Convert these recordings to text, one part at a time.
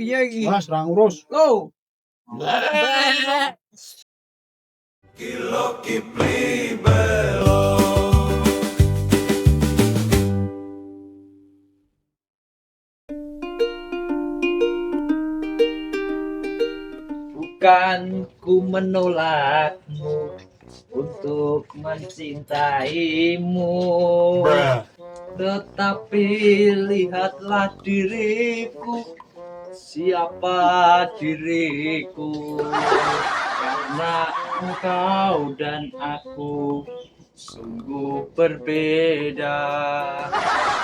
piye iki? Mas, ra ngurus. Loh. Bukan ku menolakmu untuk mencintaimu, tetapi lihatlah diriku, siapa diriku, karena engkau dan aku sungguh berbeda.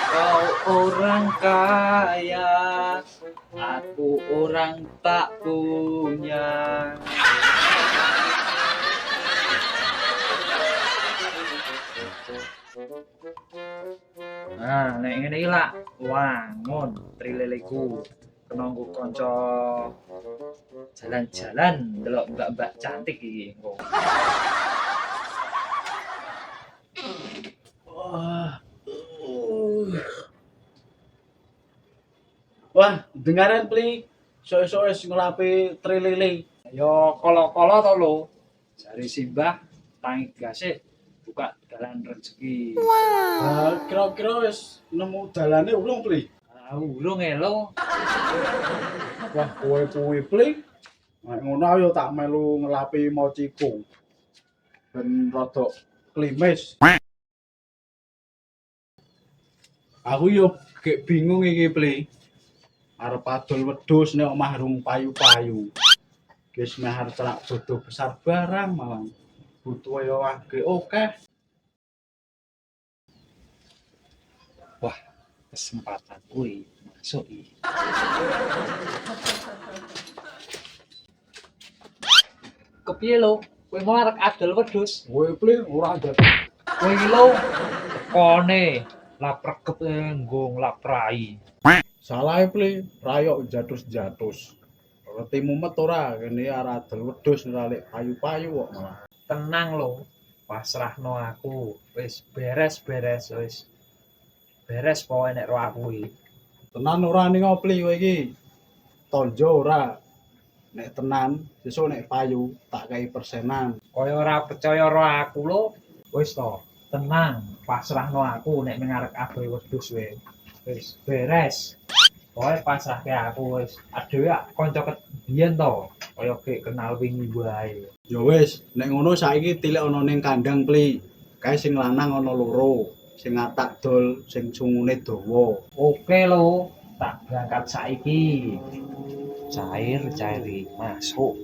Kau orang kaya, aku orang tak punya. Nah, nek ngene iki lak wangun trileleku kena nggo kanca jalan-jalan delok mbak-mbak cantik iki engko. Wah, dengaran pli. Sok-sok wis ngelapi trilele. Yo kolo-kolo to lho. Jare Simbah tangi gasih buka dalan rezeki. Kira-kira wis nemu dalane urung pli? Urung elo. Wah, kowe pli. Nek ngono ayo tak melu ngelapi mociku. Ben rada klimis. Aku yo gek bingung iki pli. Arep adol wedhus nek omah rung payu-payu. Wis meh arep celak bodo besar barang malah. Butuh yo akeh akeh. Wah, kesempatan kuwi masuk iki. Kepiye lho? Kowe mau arek adol wedhus? Kowe pli ora ada. Kowe iki lho tekone lah pregep nggo nglaprai. Salah pli rayok jatus-jatus. Reti mumet ora kene arep adol wedhus nralik payu-payu kok malah. Tenang lho, pasrahno aku. Wis beres-beres wis. Beres pokoke nek ro aku iki. Tenan ora ning opli kowe iki. Tonjo ora. Nek tenan sesuk nek payu tak kei persenan. Kaya ora percaya ro aku lho. Wis to, tenang, pasrahno aku nek ning arek adol wedhus wae. Wis beres. Pokoke pasrahke aku wis. Adewe kanca biyen to, kaya gek kenal wingi wae. Ya wis, nek ngono saiki tilik ana ning kandang pli. Kae sing lanang ana loro, sing atak dol, sing sungune dawa. Oke lho, tak berangkat saiki. Cair-cairi masuk.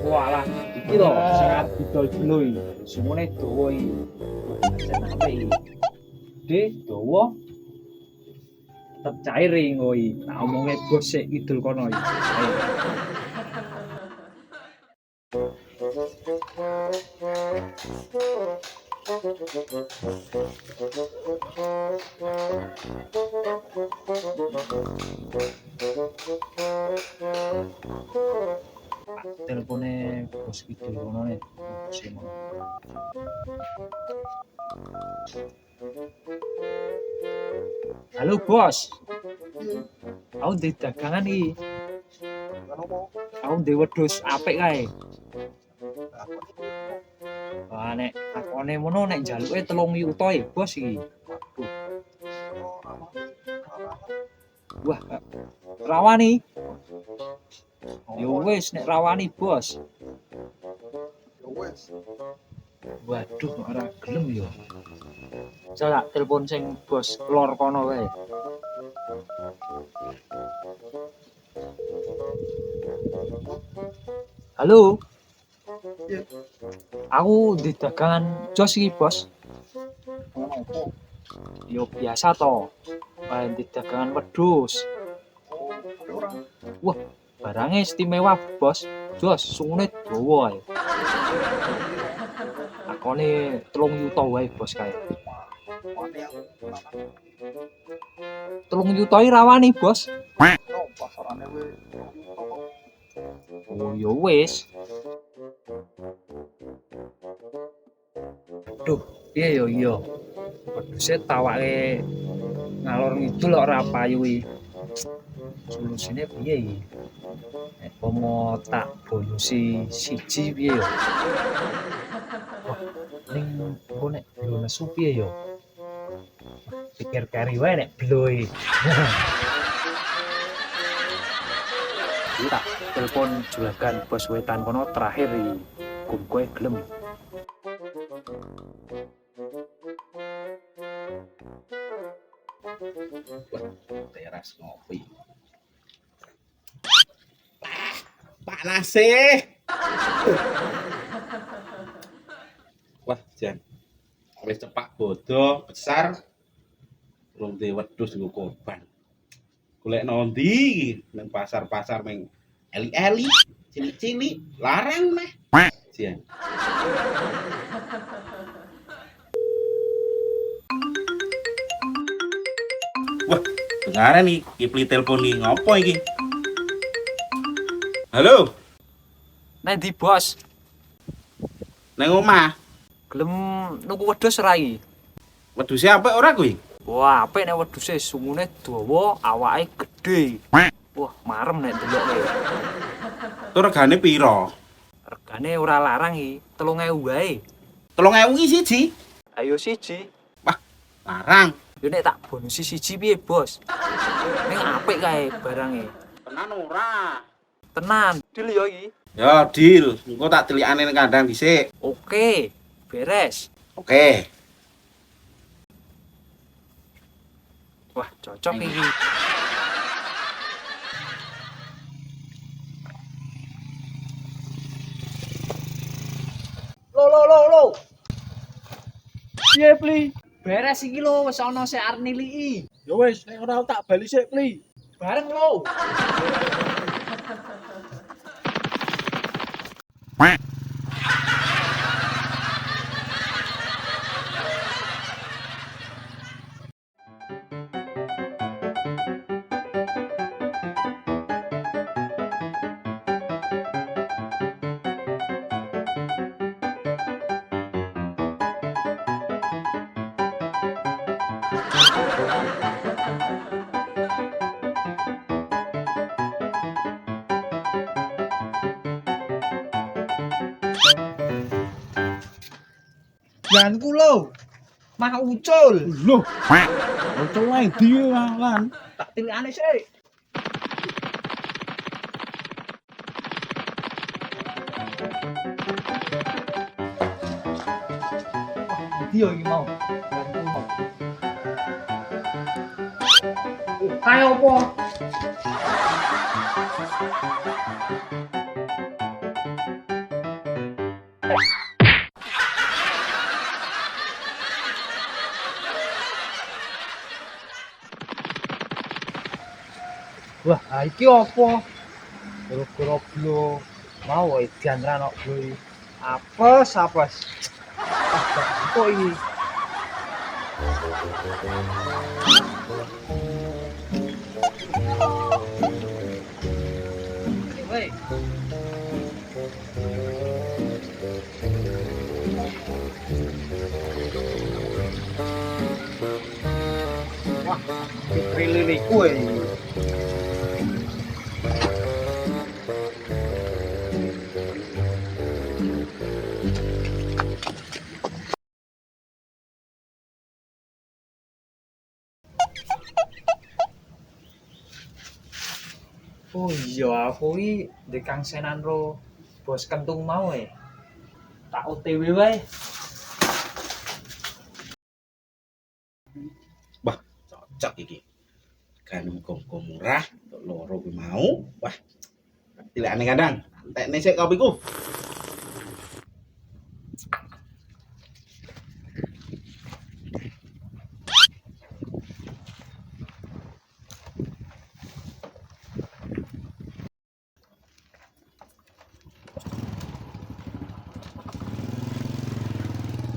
Walah, iki lho sing didol-dolo iki. Sumune dawa iki. Jan apik iki. De dawa. Tetep cair iki engko iki. Tak omongne bos sik kidul kono iki. Ayo. Telepone bos kidul kono nek sing Halo bos. Aku ndek dagangan iki. Aku ndek wedhus apik kae. Wah nek takone ngono nek njaluke 3 yuta ya bos iki. Wah, rawani. Yo wis nek rawani bos. Waduh ora gelem yo. Coba telepon sing bos lor kono wae. Halo. Aku di dagangan jos iki, Bos. Yo biasa to. di dagangan wedhus. Orang Wah, barangnya istimewa, Bos. Jos, sungune dawa ae. Akone 3 yuta wae, Bos kae. 3 yuta rawani, Bos. pasarane wis. Oh, ya wis. Duh, piye yo iya. Wedhuse tawake ngalor ngidul ora payu iki. Solusine piye iki? Nek pomo tak bonusi siji piye yo? Wah, ning engko nek belo nesu piye yo? Pikir kari wae nek belo iki. Tak telepon julagan bos wetan kono terakhir iki. Kum kowe gelem. Teras ngopi. Panas sih. Wah, Jan. Wis cepak bodoh besar. Rung de wedhus nggo korban. Golek nondi nang pasar-pasar meng eli-eli, cilik-cilik, larang meh. Jan. Wah, dengaran nih, Kipli telepon nih, ngopo iki? Halo, Nek ndi bos? nang omah. Gelem nuku wedhus ora iki? Wedhuse apik ora kuwi? Wah, apik nek wedhuse sungune dawa, awake gedhe. Wah, marem nek delok kowe. Tur regane piro? Regane ora larang iki, 3.000 wae. 3.000 iki siji. Ayo siji. Wah, larang. Yo nek tak bonusi siji piye, Bos? Ning apik kae barange. Tenan ora? Tenan, deal yo iki. Ya, deal. Engko tak delikane ning kandang dhisik. Oke, beres. Oke. Wah, cocok iki. Lo. Piye, Pli? Beres iki lho, wis ana sik arep niliki. Ya wis, nek ora tak bali sik, Pli. Bareng lho. Janku lo, mah ucul. Loh. Ojo wae ndi lan. Tak tilikane sik. Ndi yo iki mau? Kayak apa? Wah, iki apa? Gara-gara blo mau wae diantrano blo iki. Apes. Kok iki? Wei. Wah, liliku iki. Oh iya, aku iki ndek Kang Senan ro bos kentung mau tak OTW wae. Wah, cocok iki. Kan muga murah, untuk loro kuwi mau. Wah. Delikane kandang. Entekne sik kopiku.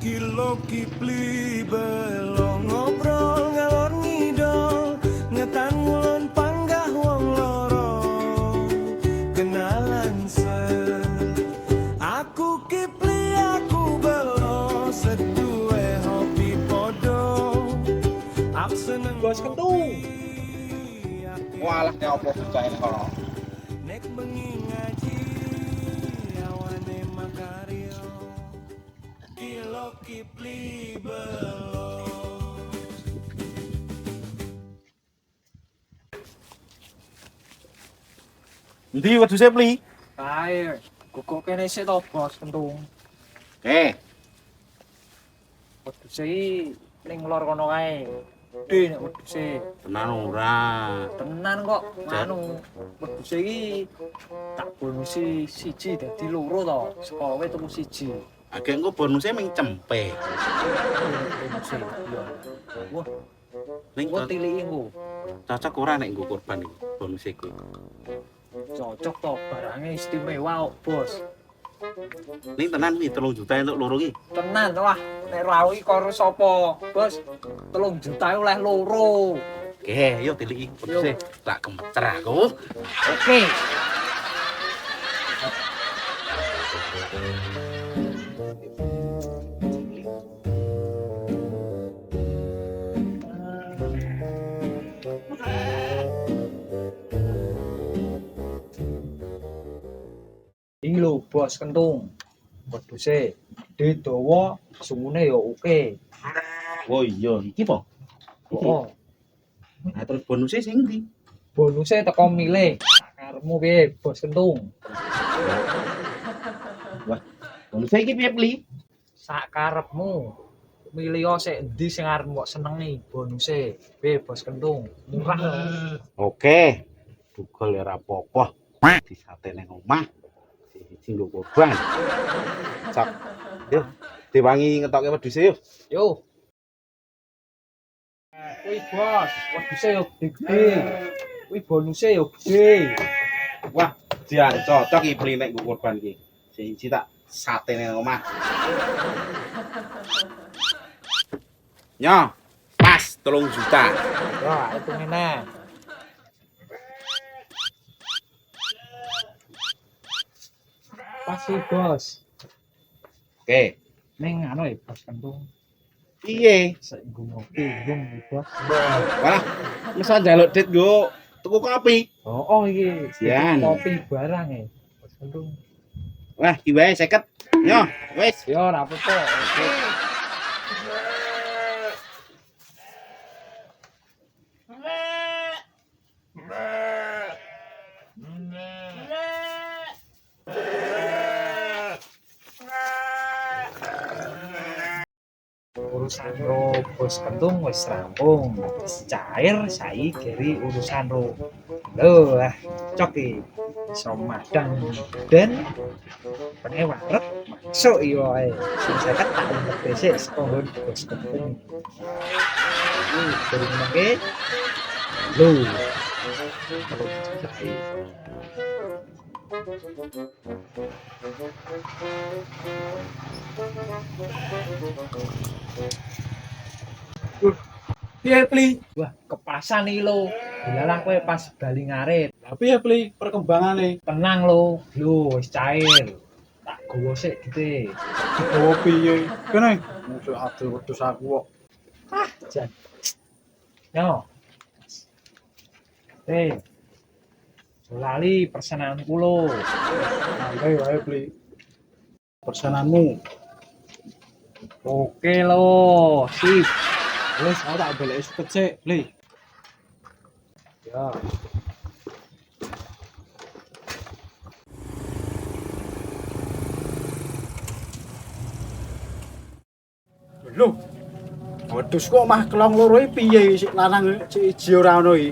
Kilo kipli belong ngobrol ngalor ngidol ngetan ngulon panggah wong loro kenalan aku kipli aku belong seduwe hobi podo aku seneng Bos Kentung. Walah nek opo bocah kok. nek bengi ngaji awane makaryo kilo kipli belong. Endi wedhuse Pli? Kae, kok kene sik to Bos Kentung. Wedhuse iki ning lor kono kae. Gede nek wedhuse. Tenan ora. Tenan kok, anu wedhuse iki tak bonusi siji dadi loro to. Saka kowe tuku siji. Agek engko bonuse ming cempe. Bonuse. Iya. Wah, Ning kok tiliki engko. cocok ora nek nggo korban iki bonuse kuwi. Cocok to, barangnya istimewa kok, Bos. Ning tenan kuwi 3 juta untuk loro iki. Tenan wah, nek rawi karo sapa, Bos? 3 juta oleh loro. Oke, yuk tiliki bonuse. Tak gemeter aku. Oke. Iki lho, Bos Kentung. Wedhuse gede dawa, sungune ya oke. Oh iya, iki po. Oh, Nah, terus bonuse sing ndi? bonuse teko milih. Karepmu piye, Bos Kentung? Bonuse iki piye Pli? Sak karepmu. Milih sik endi sing arep mbok senengi bonuse. Piye, Bos Kentung? Murah lho. Oke. Dugol ya ora apa-apa. Disate ning omah. Siji nggo korban. Cak. Yuk, diwangi ngetoke wedhuse yuk. Yo. Kuwi Bos, wedhuse yo gede. Kuwi bonuse yo gede. Wah, jan cocok iki Pli nek nggo korban iki. Siji tak sate ning omah. Nyo, pas 3 juta. Wah, itu ngene. Pas sih, Bos. Oke. Ning anu ya, Bos Kentung. Piye? Sik ngopi, Bos. Wah, masa njaluk dit nggo tuku kopi. Oh, iki. Sian. Kopi barang ya, Bos Kentung. Wah, iki wae 50. Nyo, wis. Yo, ora apa-apa. Oke. Urusan ro Bos Kentung wis rampung. Wis cair saiki geri urusan ro. Lho, cocok iki. Iso madang dan penewarep masuk iya wae. Sing 50 tak umpet besek saka nggon Bos Kentung. Dari menake. Lho. Kalau cai. Piye Pli? Wah, kepasan iki lho. Dilalah kowe pas bali ngarit. Lah piye Pli perkembangane? Tenang lho. Lho, wis cair. Tak gowo sik gite. Digawa piye? Kene musuh adil wedhus aku kok. Jan. Yo. Lali persenanku lho. Santai wae Pli. Persenanmu. Oke lho, sip. Wis aku tak baleki suket sik, Pli. Ya. Lho. Wedhus kok mah kelong loro iki piye sik lanang sik iji ora ono iki.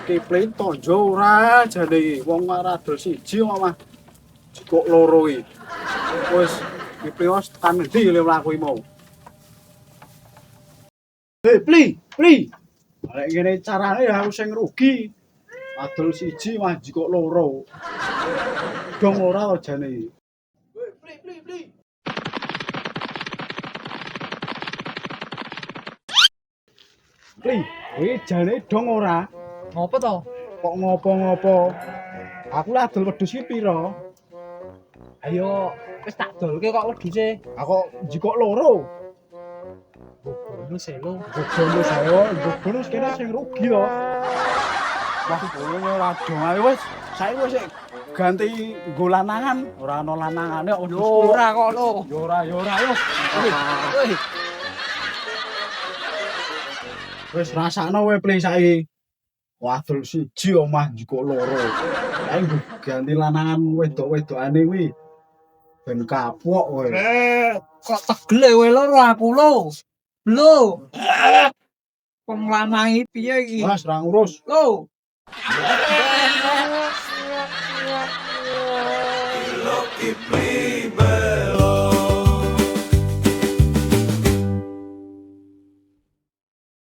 Iki Pli tonjo ora jane iki. Wong ora adol siji kok mah jikok loro iki. Wis iki Pli wis tekan endi le mlaku iki mau. Pli, Pli. Lek ngene carane ya aku sing rugi. Adol siji mah jikok loro. Dong ora kok jane iki. Pli. Pli, kowe jane dong ora? Ngopo to? Kok ngopo-ngopo? Aku lah adol wedhus iki pira? Ayo wis tak dolke kok wedhuse. Aku jikok loro. Bonus e lo. Bonus ayo, bonus kene sing rugi to. Wah, kowe ora dong ae wis. Saiki wis ganti nggo lanangan, ora ana lanangane kok wedhus. Ora kok lo. Yo ora yo. Woi, Wis rasakno kowe Pli saiki. Wadul siji omah jikok loro. Saiki nggo ganti lanangan wedok-wedokane kuwi. Ben kapok kowe. kok tegel kowe loro aku lo. Lo. Wong lanang iki piye iki? Mas ra ngurus. Lo. Kilo Kipli